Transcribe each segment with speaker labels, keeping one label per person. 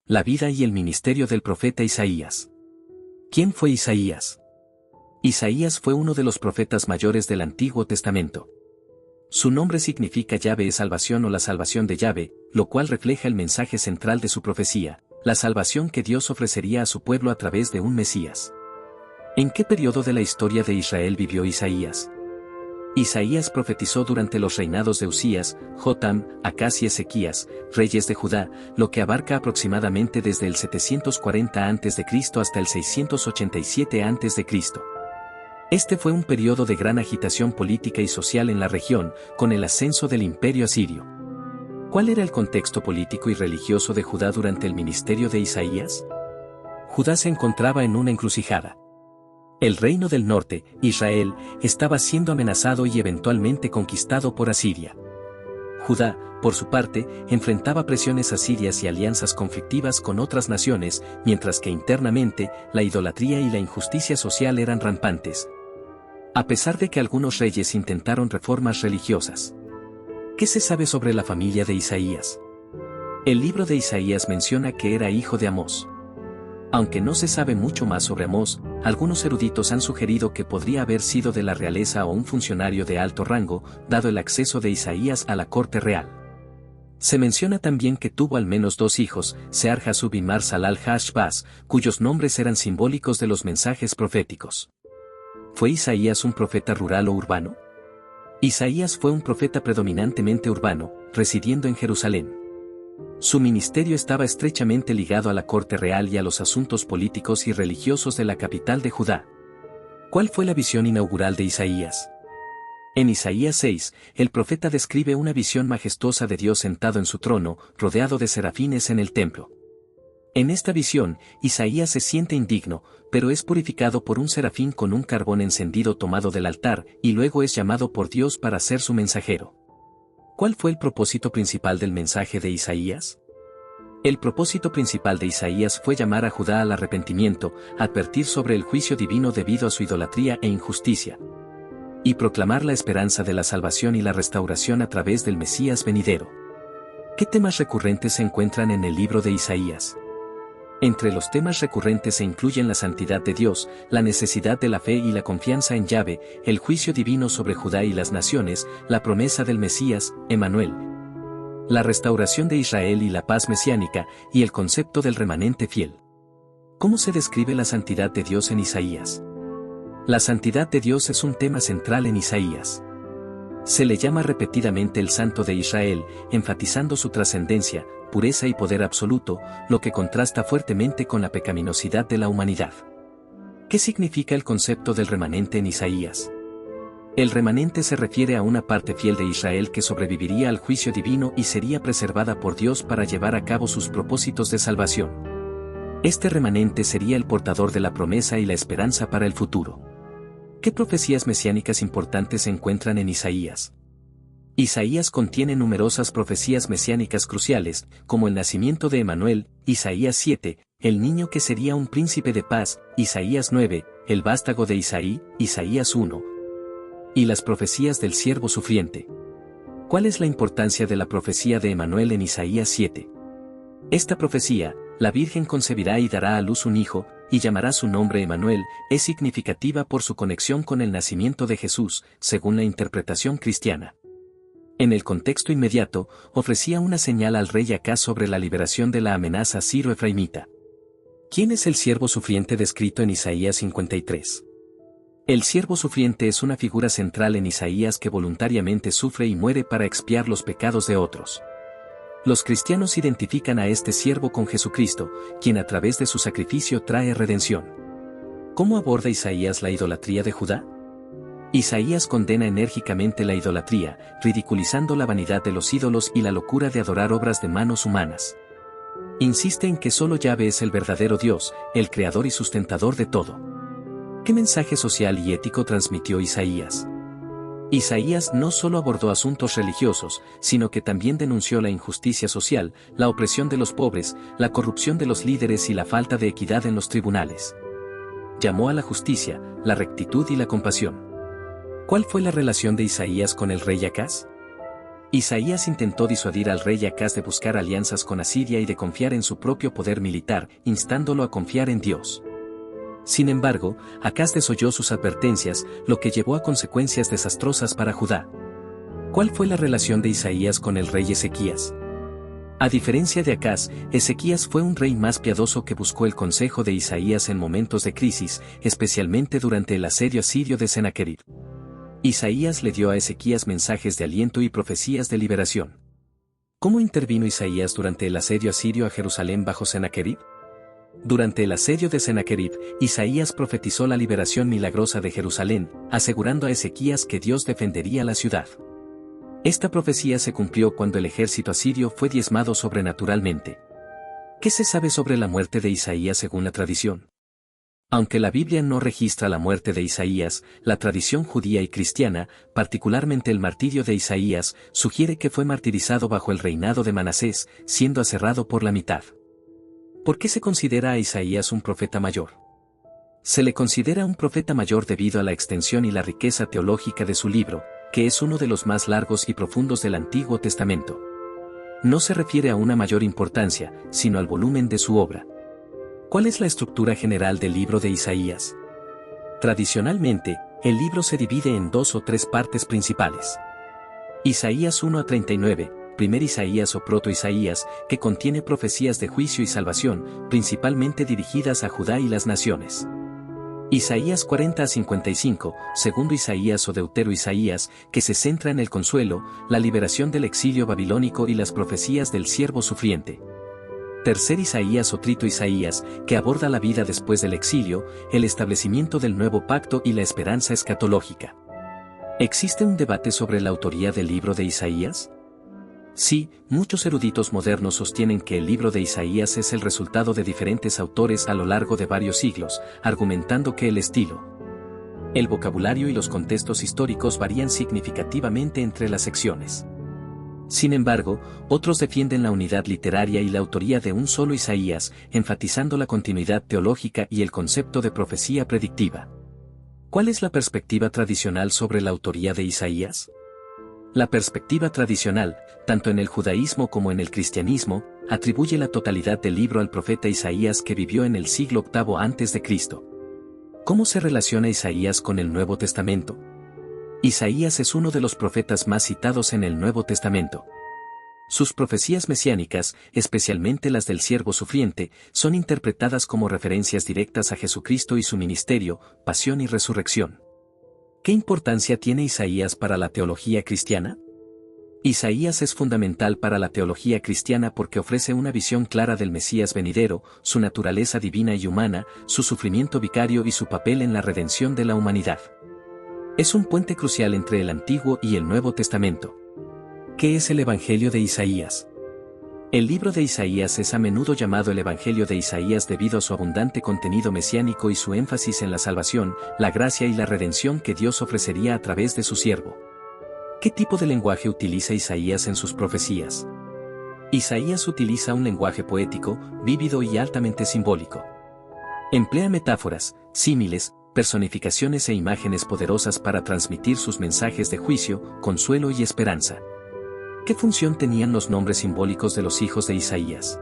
Speaker 1: La vida y el ministerio del profeta Isaías. ¿Quién fue Isaías? Isaías fue uno de los profetas mayores del Antiguo Testamento. Su nombre significa Yahvé es salvación o la salvación de Yahvé, lo cual refleja el mensaje central de su profecía, la salvación que Dios ofrecería a su pueblo a través de un Mesías. ¿En qué periodo de la historia de Israel vivió Isaías? Isaías profetizó durante los reinados de Usías, Jotam, Acaz y Ezequías, reyes de Judá, lo que abarca aproximadamente desde el 740 a.C. hasta el 687 a.C. Este fue un periodo de gran agitación política y social en la región, con el ascenso del imperio asirio. ¿Cuál era el contexto político y religioso de Judá durante el ministerio de Isaías? Judá se encontraba en una encrucijada. El reino del norte, Israel, estaba siendo amenazado y eventualmente conquistado por Asiria. Judá, por su parte, enfrentaba presiones asirias y alianzas conflictivas con otras naciones, mientras que internamente, la idolatría y la injusticia social eran rampantes. A pesar de que algunos reyes intentaron reformas religiosas. ¿Qué se sabe sobre la familia de Isaías? El libro de Isaías menciona que era hijo de Amós. Aunque no se sabe mucho más sobre Amós, algunos eruditos han sugerido que podría haber sido de la realeza o un funcionario de alto rango, dado el acceso de Isaías a la corte real. Se menciona también que tuvo al menos dos hijos, Sear-Jasub y Mar-Salal-Hash-Baz, cuyos nombres eran simbólicos de los mensajes proféticos. ¿Fue Isaías un profeta rural o urbano? Isaías fue un profeta predominantemente urbano, residiendo en Jerusalén. Su ministerio estaba estrechamente ligado a la corte real y a los asuntos políticos y religiosos de la capital de Judá. ¿Cuál fue la visión inaugural de Isaías? En Isaías 6, el profeta describe una visión majestuosa de Dios sentado en su trono, rodeado de serafines en el templo. En esta visión, Isaías se siente indigno, pero es purificado por un serafín con un carbón encendido tomado del altar, y luego es llamado por Dios para ser su mensajero. ¿Cuál fue el propósito principal del mensaje de Isaías? El propósito principal de Isaías fue llamar a Judá al arrepentimiento, advertir sobre el juicio divino debido a su idolatría e injusticia, y proclamar la esperanza de la salvación y la restauración a través del Mesías venidero. ¿Qué temas recurrentes se encuentran en el libro de Isaías? Entre los temas recurrentes se incluyen la santidad de Dios, la necesidad de la fe y la confianza en Yahvé, el juicio divino sobre Judá y las naciones, la promesa del Mesías, Emanuel, la restauración de Israel y la paz mesiánica, y el concepto del remanente fiel. ¿Cómo se describe la santidad de Dios en Isaías? La santidad de Dios es un tema central en Isaías. Se le llama repetidamente el Santo de Israel, enfatizando su trascendencia, pureza y poder absoluto, lo que contrasta fuertemente con la pecaminosidad de la humanidad. ¿Qué significa el concepto del remanente en Isaías? El remanente se refiere a una parte fiel de Israel que sobreviviría al juicio divino y sería preservada por Dios para llevar a cabo sus propósitos de salvación. Este remanente sería el portador de la promesa y la esperanza para el futuro. ¿Qué profecías mesiánicas importantes se encuentran en Isaías? Isaías contiene numerosas profecías mesiánicas cruciales, como el nacimiento de Emanuel, Isaías 7, el niño que sería un príncipe de paz, Isaías 9, el vástago de Isaí, Isaías 1, y las profecías del siervo sufriente. ¿Cuál es la importancia de la profecía de Emanuel en Isaías 7? Esta profecía, la Virgen concebirá y dará a luz un hijo, y llamará su nombre Emanuel, es significativa por su conexión con el nacimiento de Jesús, según la interpretación cristiana. En el contexto inmediato, ofrecía una señal al rey Acaz sobre la liberación de la amenaza siro-efraimita. ¿Quién es el siervo sufriente descrito en Isaías 53? El siervo sufriente es una figura central en Isaías que voluntariamente sufre y muere para expiar los pecados de otros. Los cristianos identifican a este siervo con Jesucristo, quien a través de su sacrificio trae redención. ¿Cómo aborda Isaías la idolatría de Judá? Isaías condena enérgicamente la idolatría, ridiculizando la vanidad de los ídolos y la locura de adorar obras de manos humanas. Insiste en que solo Yahvé es el verdadero Dios, el creador y sustentador de todo. ¿Qué mensaje social y ético transmitió Isaías? Isaías no solo abordó asuntos religiosos, sino que también denunció la injusticia social, la opresión de los pobres, la corrupción de los líderes y la falta de equidad en los tribunales. Llamó a la justicia, la rectitud y la compasión. ¿Cuál fue la relación de Isaías con el rey Acaz? Isaías intentó disuadir al rey Acaz de buscar alianzas con Asiria y de confiar en su propio poder militar, instándolo a confiar en Dios. Sin embargo, Acaz desoyó sus advertencias, lo que llevó a consecuencias desastrosas para Judá. ¿Cuál fue la relación de Isaías con el rey Ezequías? A diferencia de Acaz, Ezequías fue un rey más piadoso que buscó el consejo de Isaías en momentos de crisis, especialmente durante el asedio asirio de Sennacherib. Isaías le dio a Ezequías mensajes de aliento y profecías de liberación. ¿Cómo intervino Isaías durante el asedio asirio a Jerusalén bajo Sennacherib? Durante el asedio de Sennacherib, Isaías profetizó la liberación milagrosa de Jerusalén, asegurando a Ezequías que Dios defendería la ciudad. Esta profecía se cumplió cuando el ejército asirio fue diezmado sobrenaturalmente. ¿Qué se sabe sobre la muerte de Isaías según la tradición? Aunque la Biblia no registra la muerte de Isaías, la tradición judía y cristiana, particularmente el martirio de Isaías, sugiere que fue martirizado bajo el reinado de Manasés, siendo aserrado por la mitad. ¿Por qué se considera a Isaías un profeta mayor? Se le considera un profeta mayor debido a la extensión y la riqueza teológica de su libro, que es uno de los más largos y profundos del Antiguo Testamento. No se refiere a una mayor importancia, sino al volumen de su obra. ¿Cuál es la estructura general del libro de Isaías? Tradicionalmente, el libro se divide en 2 o 3 partes principales. Isaías 1 a 39, primer Isaías o proto-Isaías, que contiene profecías de juicio y salvación, principalmente dirigidas a Judá y las naciones. Isaías 40 a 55, segundo Isaías o Deutero-Isaías, que se centra en el consuelo, la liberación del exilio babilónico y las profecías del siervo sufriente. Tercer Isaías o Trito Isaías, que aborda la vida después del exilio, el establecimiento del nuevo pacto y la esperanza escatológica. ¿Existe un debate sobre la autoría del libro de Isaías? Sí, muchos eruditos modernos sostienen que el libro de Isaías es el resultado de diferentes autores a lo largo de varios siglos, argumentando que el estilo, el vocabulario y los contextos históricos varían significativamente entre las secciones. Sin embargo, otros defienden la unidad literaria y la autoría de un solo Isaías, enfatizando la continuidad teológica y el concepto de profecía predictiva. ¿Cuál es la perspectiva tradicional sobre la autoría de Isaías? La perspectiva tradicional, tanto en el judaísmo como en el cristianismo, atribuye la totalidad del libro al profeta Isaías que vivió en el siglo VIII a.C. ¿Cómo se relaciona Isaías con el Nuevo Testamento? Isaías es uno de los profetas más citados en el Nuevo Testamento. Sus profecías mesiánicas, especialmente las del siervo sufriente, son interpretadas como referencias directas a Jesucristo y su ministerio, pasión y resurrección. ¿Qué importancia tiene Isaías para la teología cristiana? Isaías es fundamental para la teología cristiana porque ofrece una visión clara del Mesías venidero, su naturaleza divina y humana, su sufrimiento vicario y su papel en la redención de la humanidad. Es un puente crucial entre el Antiguo y el Nuevo Testamento. ¿Qué es el Evangelio de Isaías? El libro de Isaías es a menudo llamado el Evangelio de Isaías debido a su abundante contenido mesiánico y su énfasis en la salvación, la gracia y la redención que Dios ofrecería a través de su siervo. ¿Qué tipo de lenguaje utiliza Isaías en sus profecías? Isaías utiliza un lenguaje poético, vívido y altamente simbólico. Emplea metáforas, símiles, personificaciones e imágenes poderosas para transmitir sus mensajes de juicio, consuelo y esperanza. ¿Qué función tenían los nombres simbólicos de los hijos de Isaías?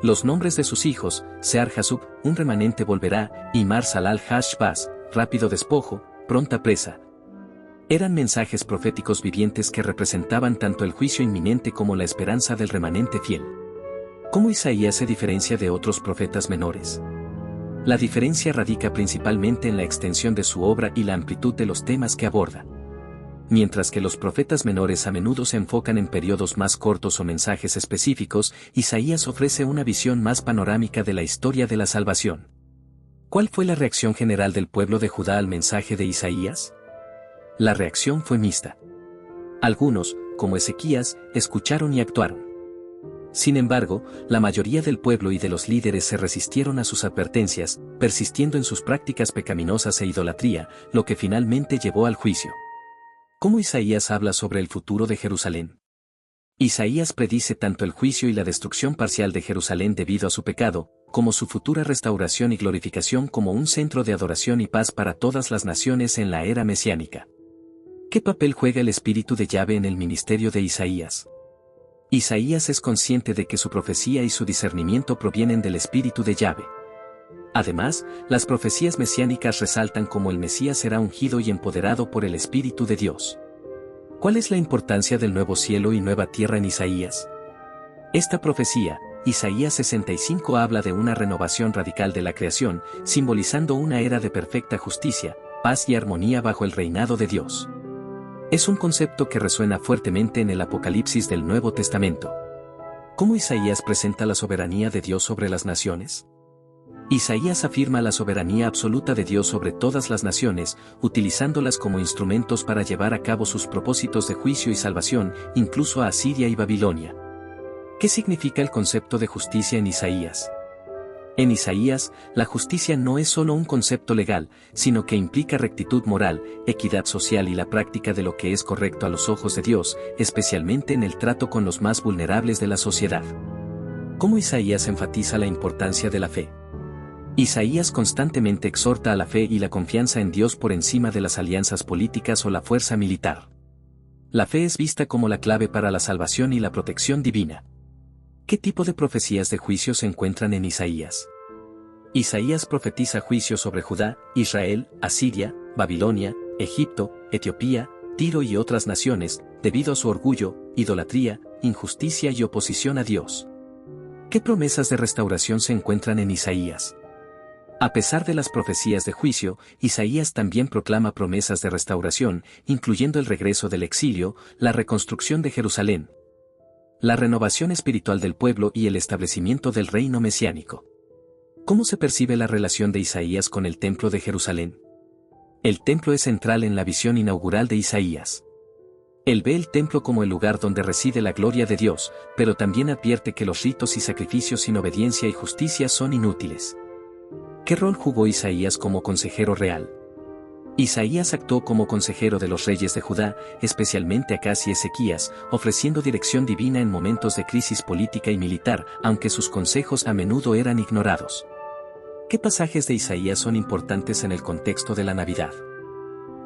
Speaker 1: Los nombres de sus hijos, Sear-Jasub, un remanente volverá, y Mar-Salal-Hash-Baz, rápido despojo, pronta presa. Eran mensajes proféticos vivientes que representaban tanto el juicio inminente como la esperanza del remanente fiel. ¿Cómo Isaías se diferencia de otros profetas menores? La diferencia radica principalmente en la extensión de su obra y la amplitud de los temas que aborda. Mientras que los profetas menores a menudo se enfocan en periodos más cortos o mensajes específicos, Isaías ofrece una visión más panorámica de la historia de la salvación. ¿Cuál fue la reacción general del pueblo de Judá al mensaje de Isaías? La reacción fue mixta. Algunos, como Ezequías, escucharon y actuaron. Sin embargo, la mayoría del pueblo y de los líderes se resistieron a sus advertencias, persistiendo en sus prácticas pecaminosas e idolatría, lo que finalmente llevó al juicio. ¿Cómo Isaías habla sobre el futuro de Jerusalén? Isaías predice tanto el juicio y la destrucción parcial de Jerusalén debido a su pecado, como su futura restauración y glorificación como un centro de adoración y paz para todas las naciones en la era mesiánica. ¿Qué papel juega el espíritu de Yahvé en el ministerio de Isaías? Isaías es consciente de que su profecía y su discernimiento provienen del espíritu de Yahvé. Además, las profecías mesiánicas resaltan cómo el Mesías será ungido y empoderado por el Espíritu de Dios. ¿Cuál es la importancia del nuevo cielo y nueva tierra en Isaías? Esta profecía, Isaías 65, habla de una renovación radical de la creación, simbolizando una era de perfecta justicia, paz y armonía bajo el reinado de Dios. Es un concepto que resuena fuertemente en el Apocalipsis del Nuevo Testamento. ¿Cómo Isaías presenta la soberanía de Dios sobre las naciones? Isaías afirma la soberanía absoluta de Dios sobre todas las naciones, utilizándolas como instrumentos para llevar a cabo sus propósitos de juicio y salvación, incluso a Asiria y Babilonia. ¿Qué significa el concepto de justicia en Isaías? En Isaías, la justicia no es solo un concepto legal, sino que implica rectitud moral, equidad social y la práctica de lo que es correcto a los ojos de Dios, especialmente en el trato con los más vulnerables de la sociedad. ¿Cómo Isaías enfatiza la importancia de la fe? Isaías constantemente exhorta a la fe y la confianza en Dios por encima de las alianzas políticas o la fuerza militar. La fe es vista como la clave para la salvación y la protección divina. ¿Qué tipo de profecías de juicio se encuentran en Isaías? Isaías profetiza juicio sobre Judá, Israel, Asiria, Babilonia, Egipto, Etiopía, Tiro y otras naciones, debido a su orgullo, idolatría, injusticia y oposición a Dios. ¿Qué promesas de restauración se encuentran en Isaías? A pesar de las profecías de juicio, Isaías también proclama promesas de restauración, incluyendo el regreso del exilio, la reconstrucción de Jerusalén, la renovación espiritual del pueblo y el establecimiento del reino mesiánico. ¿Cómo se percibe la relación de Isaías con el templo de Jerusalén? El templo es central en la visión inaugural de Isaías. Él ve el templo como el lugar donde reside la gloria de Dios, pero también advierte que los ritos y sacrificios sin obediencia y justicia son inútiles. ¿Qué rol jugó Isaías como consejero real? Isaías actuó como consejero de los reyes de Judá, especialmente Acaz y Ezequías, ofreciendo dirección divina en momentos de crisis política y militar, aunque sus consejos a menudo eran ignorados. ¿Qué pasajes de Isaías son importantes en el contexto de la Navidad?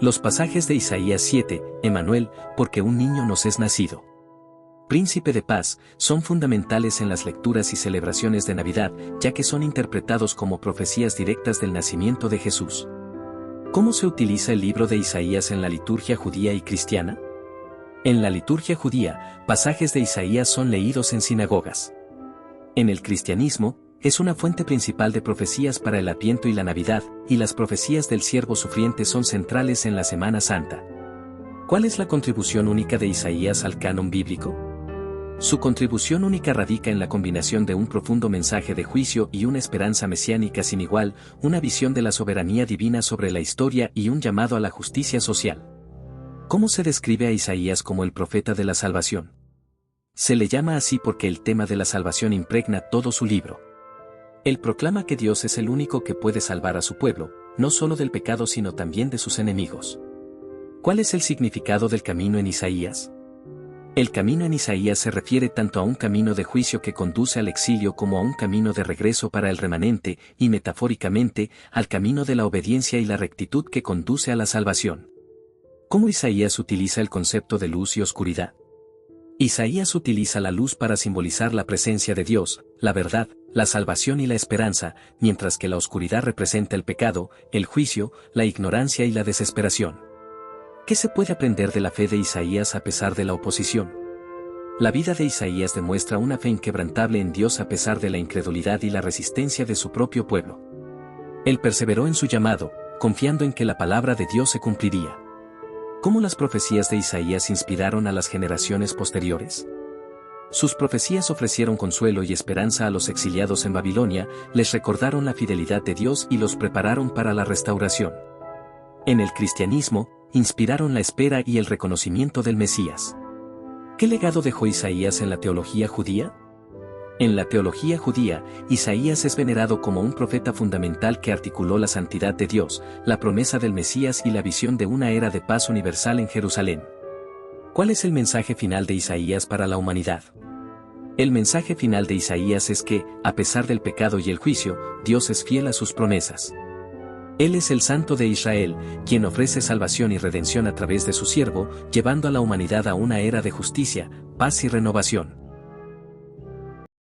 Speaker 1: Los pasajes de Isaías 7, Emmanuel, porque un niño nos es nacido, Príncipe de Paz, son fundamentales en las lecturas y celebraciones de Navidad, ya que son interpretados como profecías directas del nacimiento de Jesús. ¿Cómo se utiliza el libro de Isaías en la liturgia judía y cristiana? En la liturgia judía, pasajes de Isaías son leídos en sinagogas. En el cristianismo, es una fuente principal de profecías para el Adviento y la Navidad, y las profecías del siervo sufriente son centrales en la Semana Santa. ¿Cuál es la contribución única de Isaías al canon bíblico? Su contribución única radica en la combinación de un profundo mensaje de juicio y una esperanza mesiánica sin igual, una visión de la soberanía divina sobre la historia y un llamado a la justicia social. ¿Cómo se describe a Isaías como el profeta de la salvación? Se le llama así porque el tema de la salvación impregna todo su libro. Él proclama que Dios es el único que puede salvar a su pueblo, no solo del pecado sino también de sus enemigos. ¿Cuál es el significado del camino en Isaías? El camino en Isaías se refiere tanto a un camino de juicio que conduce al exilio como a un camino de regreso para el remanente, y metafóricamente, al camino de la obediencia y la rectitud que conduce a la salvación. ¿Cómo Isaías utiliza el concepto de luz y oscuridad? Isaías utiliza la luz para simbolizar la presencia de Dios, la verdad, la salvación y la esperanza, mientras que la oscuridad representa el pecado, el juicio, la ignorancia y la desesperación. ¿Qué se puede aprender de la fe de Isaías a pesar de la oposición? La vida de Isaías demuestra una fe inquebrantable en Dios a pesar de la incredulidad y la resistencia de su propio pueblo. Él perseveró en su llamado, confiando en que la palabra de Dios se cumpliría. ¿Cómo las profecías de Isaías inspiraron a las generaciones posteriores? Sus profecías ofrecieron consuelo y esperanza a los exiliados en Babilonia, les recordaron la fidelidad de Dios y los prepararon para la restauración. En el cristianismo, inspiraron la espera y el reconocimiento del Mesías. ¿Qué legado dejó Isaías en la teología judía? En la teología judía, Isaías es venerado como un profeta fundamental que articuló la santidad de Dios, la promesa del Mesías y la visión de una era de paz universal en Jerusalén. ¿Cuál es el mensaje final de Isaías para la humanidad? El mensaje final de Isaías es que, a pesar del pecado y el juicio, Dios es fiel a sus promesas. Él es el Santo de Israel, quien ofrece salvación y redención a través de su siervo, llevando a la humanidad a una era de justicia, paz y renovación.